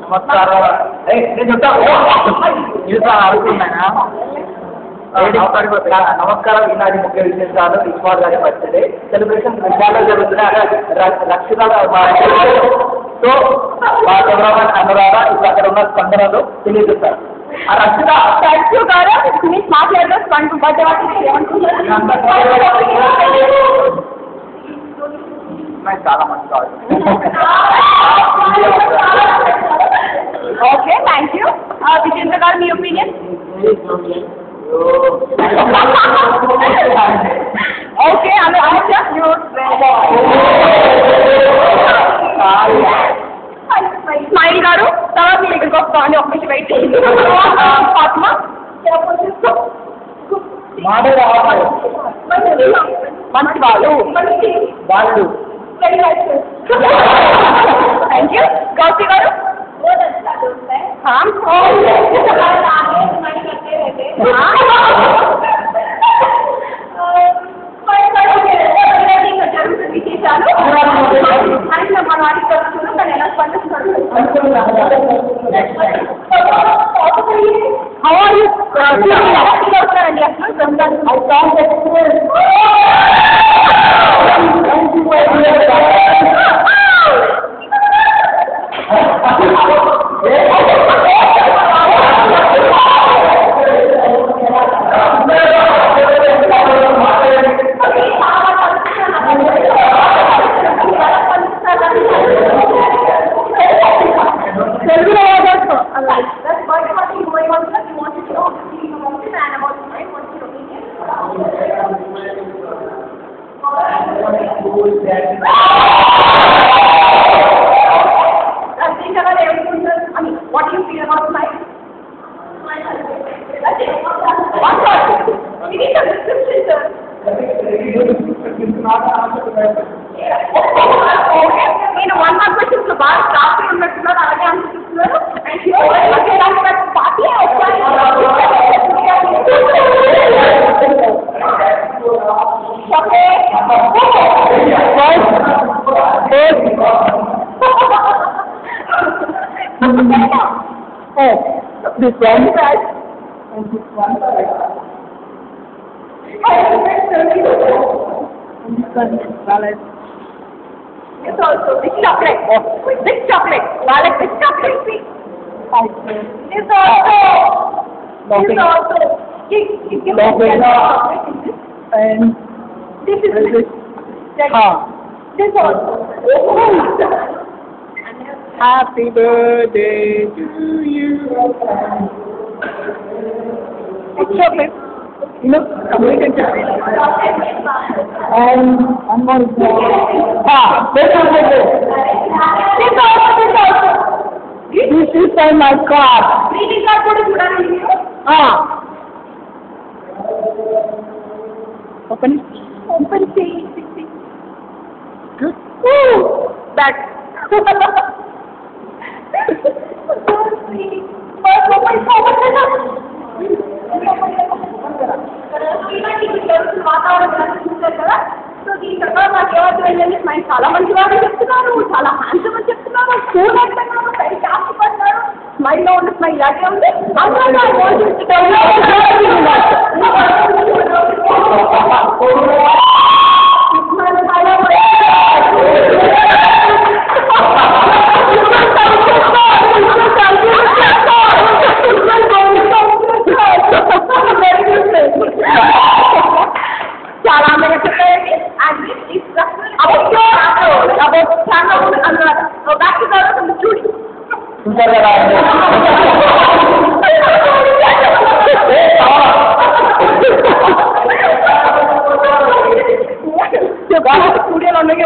నమస్కారం. నమస్కారం. ఈనాటి ముఖ్య విశేషాలు ఇస్మాల్ గారి బర్త్డే సెలబ్రేషన్ విషయాల్లో జరుగుతున్నాయి. రక్షిత సో మా కెమెరామెన్ అనురాధ ఇప్పుడు అక్కడ ఉన్న స్పందనలో తెలియజేస్తారు. ఆ రక్షిత థ్యాంక్ యూ గారు మాట్లాడదాం. బర్త్డే చాలా మంచి కావాలి. Okay thank you. విజేంద్ర గారు మీ ఒపీనియన్? ఓకే స్మైల్ గారు తర్వాత మీరు ఇక్కడికి వస్తామని ఒక నిమిషం వెయిట్ చేయండి. ఫాతిమా మంచి వాళ్ళు థ్యాంక్ యూ. గౌసి గారు what do you feel about life? One word. We need a description, sir. Okay. One more question to back. Last time we met already answered. And she was again after that party. Oh, this one side and this one side. And this one is valid. It's also this chocolate. This chocolate. Valid this chocolate. See. This also. This also. And this is this. This also. Happy birthday to you. It's chocolate. You know, American chocolate. And one more is this also. This also. This is for my card. Greeting card put it on. Open it. Open see. Good. Woo! That. So దీని తర్వాత నాకు ఎవరు వెళ్ళండి mind చాలా మంచి వాడు చెప్తున్నారు, చాలా హ్యాండ్సమ్ అని చెప్తున్నారు, స్కూల్ అంటున్నారు, సరి కాకపోతున్నారు, మైండ్లో ఉన్న స్మైల్ ఇలాగే ఉంది. చాలా అందరూ చెప్పారండి. అండ్ బ్యాక్ టు చూడి స్టూడియోలో ఉన్నాయి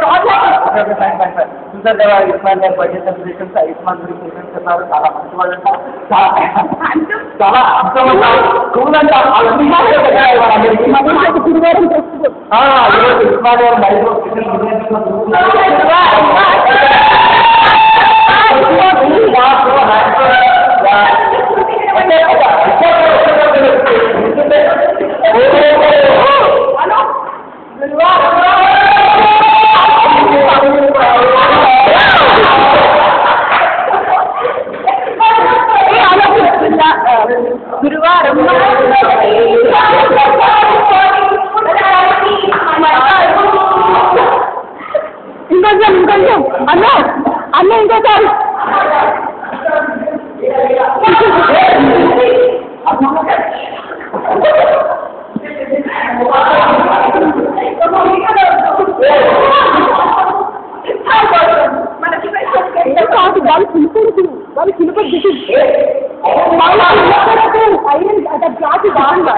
చూసారు కదా ఇస్మాన్ గారి బర్త్డే సెలబ్రేషన్స్. ఇస్మాన్ గురించి చెప్తున్నారు, చాలా మంచి వాళ్ళు అంట, చాలా అర్థమంట, కూల్ అంట. ఇస్మాన్ గారు గురువారం ఇంకొంచెం అన్న ఇంకోసారి కాదు వాళ్ళు చిలుపడు వాళ్ళు చిలుపడు జాతి బాగుందా